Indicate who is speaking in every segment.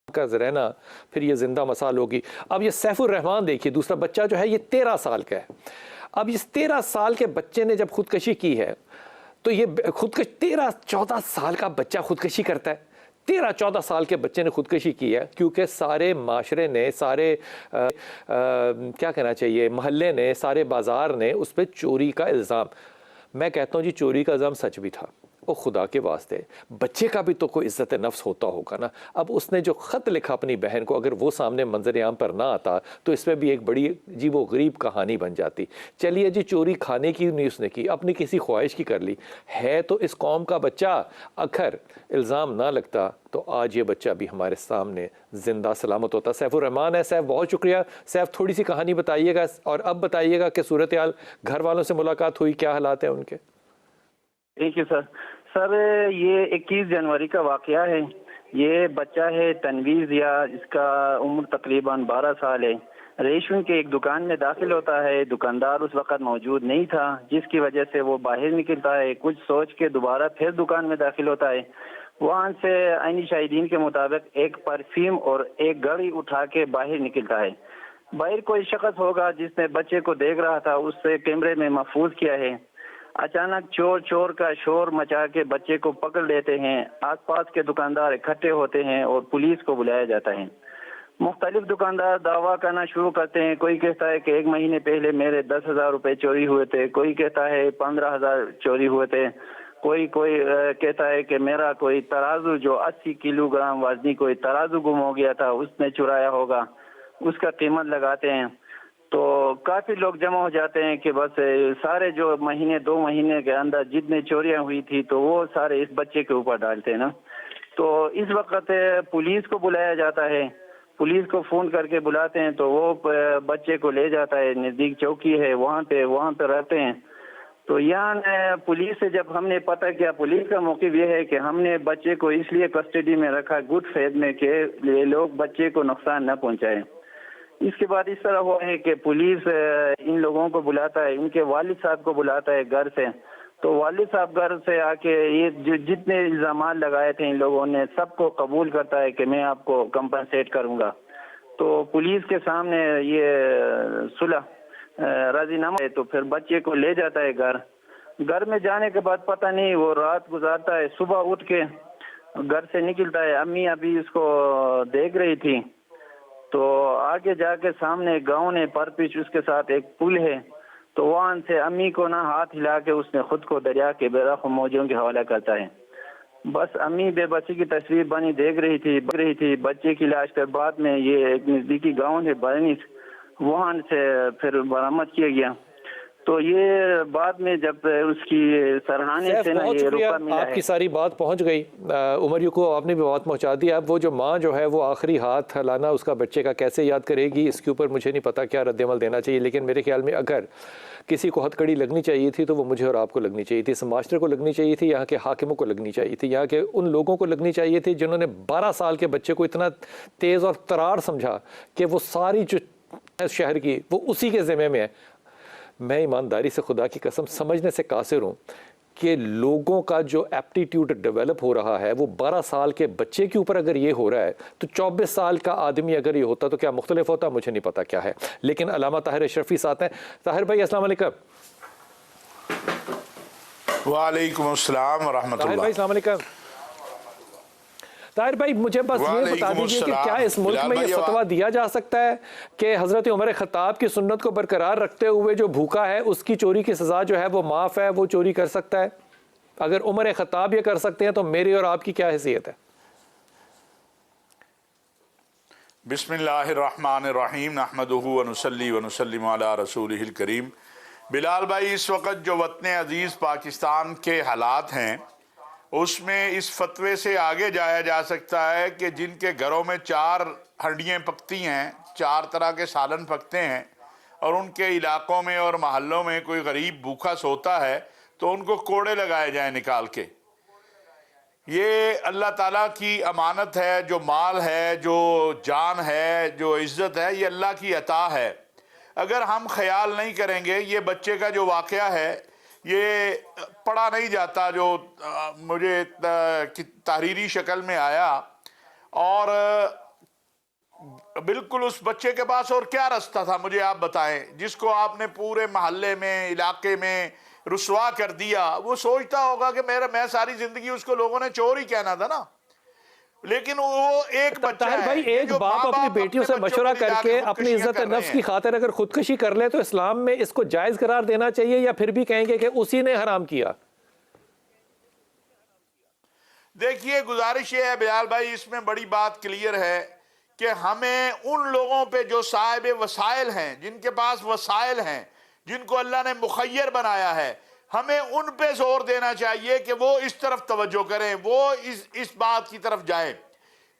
Speaker 1: का रहना फिर ये जिंदा मसाल होगी। अब ये सैफुर रहमान देखिए, दूसरा बच्चा जो है ये 13 साल का है। अब इस 13 साल के बच्चे ने जब खुदकशी की है तो ये खुदकश 13-14 साल का बच्चा खुदकशी करता है। 13-14 साल के बच्चे ने खुदकशी की है क्योंकि सारे माशरे ने, सारे क्या कहना चाहिए, मोहल्ले ने, सारे बाजार ने उस पर चोरी का इल्ज़ाम। मैं कहता हूँ जी चोरी का इल्ज़ाम सच भी था। ओ खुदा के वास्ते, बच्चे का भी तो कोई इज्जत नफ्स होता होगा ना। अब उसने जो ख़त लिखा अपनी बहन को, अगर वो सामने मंजर आम पर ना आता तो इसमें भी एक बड़ी अजीबो गरीब कहानी बन जाती। चलिए जी, चोरी खाने की नहीं उसने की, अपनी किसी ख्वाहिश की कर ली है तो इस कौम का बच्चा। अगर इल्ज़ाम ना लगता तो आज ये बच्चा भी हमारे सामने ज़िंदा सलामत होता। सैफुर रहमान है। सैफ, बहुत शुक्रिया। सैफ, थोड़ी सी कहानी बताइएगा और अब बताइएगा कि सूरत हाल, घर वालों से मुलाकात हुई, क्या हालात हैं उनके?
Speaker 2: Thank you sir. सर, ये 21 जनवरी का वाकया है। ये बच्चा है तनवीज़, या इसका उम्र तकरीबन 12 साल है। रेशमी के एक दुकान में दाखिल होता है। दुकानदार उस वक्त मौजूद नहीं था, जिसकी वजह से वो बाहर निकलता है। कुछ सोच के दोबारा फिर दुकान में दाखिल होता है। वहाँ से आईनी शाहिदीन के मुताबिक एक परफ्यूम और एक घड़ी उठा के बाहर निकलता है। बाहर कोई शख्स होगा जिसने बच्चे को देख रहा था, उससे कैमरे में महफूज किया है। अचानक चोर चोर का शोर मचा के बच्चे को पकड़ लेते हैं। आसपास के दुकानदार इकट्ठे होते हैं और पुलिस को बुलाया जाता है। मुख्तलिफ दुकानदार दावा करना शुरू करते हैं। कोई कहता है कि 1 महीने पहले मेरे 10,000 रुपए चोरी हुए थे। कोई कहता है 15,000 चोरी हुए थे। कोई कोई कहता है कि मेरा कोई तराजू जो 80 किलोग्राम वजनी कोई तराजू गुम हो गया था, उसने चुराया होगा। उसका कीमत लगाते हैं। तो काफी लोग जमा हो जाते हैं कि बस सारे जो महीने 2 महीने के अंदर जितनी चोरियां हुई थी तो वो सारे इस बच्चे के ऊपर डालते हैं ना। तो इस वक्त पुलिस को बुलाया जाता है। पुलिस को फोन करके बुलाते हैं तो वो बच्चे को ले जाता है, नजदीक चौकी है वहाँ पे रहते हैं। तो यहाँ पुलिस से जब हमने पता किया, पुलिस का मौक़िफ़ ये है कि हमने बच्चे को इसलिए कस्टडी में रखा गुड फेथ में कि ये लोग बच्चे को नुकसान न पहुँचाएं। इसके बाद इस तरह हुआ है कि पुलिस इन लोगों को बुलाता है, इनके वालिद साहब को बुलाता है घर से। तो वालिद साहब घर से आके ये जितने इल्ज़ाम लगाए थे इन लोगों ने सबको कबूल करता है कि मैं आपको कंपनसेट करूंगा। तो पुलिस के सामने ये सुलह राजीनामा है। तो फिर बच्चे को ले जाता है घर में जाने के बाद पता नहीं वो रात गुजारता है। सुबह उठ के घर से निकलता है। अम्मी अभी उसको देख रही थी। तो आगे जाके सामने गांव ने परपिच उसके साथ एक पुल है। तो वहां से अम्मी को ना हाथ हिला के उसने खुद को दरिया के बेरखम मौजों के हवाला करता है। बस अम्मी बेबसी की तस्वीर बनी देख रही थी। बच्चे की लाश फिर बाद में ये एक नजदीकी गांव है बरनीस, वहां से फिर बरामद किया गया। तो ये बाद में जब उसकी सराहने से ना ये रुपया मिला
Speaker 1: आपकी
Speaker 2: है।
Speaker 1: सारी बात पहुंच गई। उमर को आपने भी बात पहुंचा दी। अब वो जो माँ जो है वो आखिरी हाथ हिलाना उसका बच्चे का कैसे याद करेगी, इसके ऊपर मुझे नहीं पता क्या रद्दमल देना चाहिए। लेकिन मेरे ख्याल में अगर किसी को हथकड़ी लगनी चाहिए थी तो वो मुझे और आपको लगनी चाहिए थी, इस मास्टर को लगनी चाहिए थी, यहाँ के हाकिमों को लगनी चाहिए थी, यहाँ के उन लोगों को लगनी चाहिए थी जिन्होंने 12 साल के बच्चे को इतना तेज़ और तरार समझा कि वो सारी जो शहर की वो उसी के ज़िम्मे में है। मैं ईमानदारी से खुदा की कसम समझने से कासिर हूँ कि लोगों का जो एप्टीट्यूड डेवलप हो रहा है वो 12 साल के बच्चे के ऊपर अगर ये हो रहा है तो 24 साल का आदमी अगर ये होता तो क्या मुख्तलिफ होता, मुझे नहीं पता क्या है। लेकिन अल्लामा ताहिर अशरफी साथ हैं। ताहिर भाई अस्सलाम वालेकुम।
Speaker 3: वालेकुम अस्सलाम व रहमतुल्लाह।
Speaker 1: ताहिर भाई अस्सलाम वालेकुम। ताहिर भाई मुझे बस ये बता दीजिए कि क्या इस मुल्क में ये फतवा दिया जा सकता है कि हज़रत उमर ख़त्ताब की सुन्नत को बरकरार रखते हुए जो भूखा है उसकी चोरी की सज़ा जो है वो माफ़ है, वो चोरी कर सकता है? अगर उमर ख़त्ताब ये कर सकते हैं तो मेरी और आपकी क्या हैसियत है?
Speaker 3: बिस्मिल्लाहिर्रहमानिर्रहीम नहमदुहु व नुसल्ली व नुसल्लिमु अला रसूलिहिल करीम। बिलाल भाई, इस वक्त जो वतन अजीज़ पाकिस्तान के हालात हैं उसमें इस फतवे से आगे जाया जा सकता है कि जिनके घरों में 4 हंडियाँ पकती हैं, 4 तरह के सालन पकते हैं और उनके इलाकों में और महल्लों में कोई गरीब भूखा सोता है तो उनको कोड़े लगाए जाएं निकाल के। ये अल्लाह ताला की अमानत है, जो माल है, जो जान है, जो इज़्ज़त है, ये अल्लाह की अता है। अगर हम ख्याल नहीं करेंगे, ये बच्चे का जो वाक़या है ये पढ़ा नहीं जाता, जो मुझे तहरीरी शक्ल में आया और बिल्कुल उस बच्चे के पास और क्या रास्ता था, मुझे आप बताएं, जिसको आपने पूरे मोहल्ले में, इलाके में रुसवा कर दिया। वो सोचता होगा कि मैं सारी जिंदगी, उसको लोगों ने चोर ही कहना था ना, लेकिन वो एक बच्चा
Speaker 1: ताहिर
Speaker 3: है।
Speaker 1: भाई,
Speaker 3: ये
Speaker 1: एक
Speaker 3: जो
Speaker 1: बाप अपनी
Speaker 3: माँ-बाप
Speaker 1: बेटियों
Speaker 3: अपने
Speaker 1: से
Speaker 3: बच्चों
Speaker 1: मशवरा
Speaker 3: को ले जाके
Speaker 1: करके अपनी
Speaker 3: खुदकुशियां
Speaker 1: इज्जत
Speaker 3: कर रहे
Speaker 1: नफ्स की
Speaker 3: हैं।
Speaker 1: खातिर अगर खुदकुशी कर ले तो इस्लाम में इसको जायज करार देना चाहिए, या फिर भी कहेंगे कि उसी ने हराम किया?
Speaker 3: देखिए, गुजारिश ये है बिलाल भाई, इसमें बड़ी बात क्लियर है कि हमें उन लोगों पे जो साहिब वसाइल हैं, जिनके पास वसाइल हैं, जिनको अल्लाह ने मुखय्यर बनाया है, हमें उन पे जोर देना चाहिए कि वो इस तरफ तवज्जो करें, वो इस बात की तरफ जाए।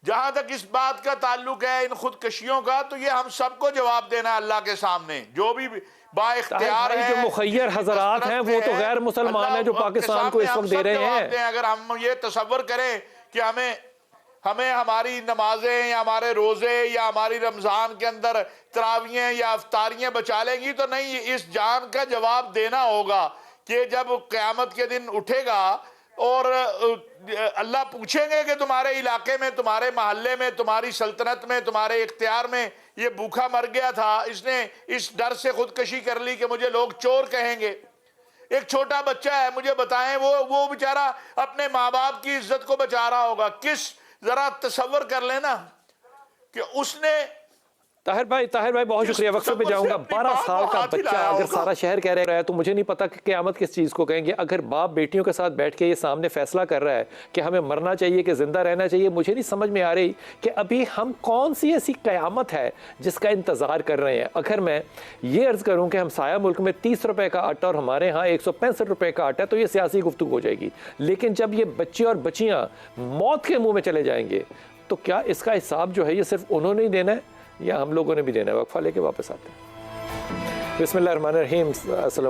Speaker 3: जहां तक इस बात का ताल्लुक है इन खुदकशियों का, तो ये हम सबको जवाब देना है अल्लाह के सामने। जो भी बाइख्तियार
Speaker 1: भाई,
Speaker 3: है,
Speaker 1: जो मुखय्यर हजरात हैं वो तो गैर मुसलमान हैं जो पाकिस्तान को इस वक्त दे रहे हैं।
Speaker 3: अगर हम ये तसव्वुर करें कि हमें हमारी नमाजें या हमारे रोजे या हमारी रमजान के अंदर तरावियां या अफ्तारियां बचा लेंगी, तो नहीं, इस जान का जवाब देना होगा कि जब क़यामत के दिन उठेगा और अल्लाह पूछेंगे कि तुम्हारे इलाके में, तुम्हारे मोहल्ले में, तुम्हारी सल्तनत में, तुम्हारे इख्तियार में ये भूखा मर गया था, इसने इस डर से खुदकशी कर ली कि मुझे लोग चोर कहेंगे। एक छोटा बच्चा है, मुझे बताएं, वो बेचारा अपने माँ बाप की इज्जत को बचा रहा होगा। जरा तसव्वुर कर लेना कि उसने।
Speaker 1: ताहिर भाई बहुत शुक्रिया। वक्फे पे जाऊंगा। 12 साल का बच्चा अगर सारा शहर कह रहा है तो मुझे नहीं पता कि क़यामत किस चीज़ को कहेंगे। अगर बाप बेटियों के साथ बैठ के ये सामने फैसला कर रहा है कि हमें मरना चाहिए कि ज़िंदा रहना चाहिए, मुझे नहीं समझ में आ रही कि अभी हम कौन सी ऐसी क़यामत है जिसका इंतज़ार कर रहे हैं। अगर मैं ये अर्ज़ करूँ कि हम साया मुल्क में 30 रुपये का आटा और हमारे यहाँ 165 रुपये का आटा है, तो ये सियासी गुफ्तगू हो जाएगी। लेकिन जब ये बच्चे और बच्चियाँ मौत के मुँह में चले जाएंगे तो क्या इसका हिसाब जो है ये सिर्फ उन्होंने ही देना है या हम लोगों ने भी देना है? वक्फा लेके वापस आते हैं। बिस्मिल्लाहिर्रहमानिर्रहीम।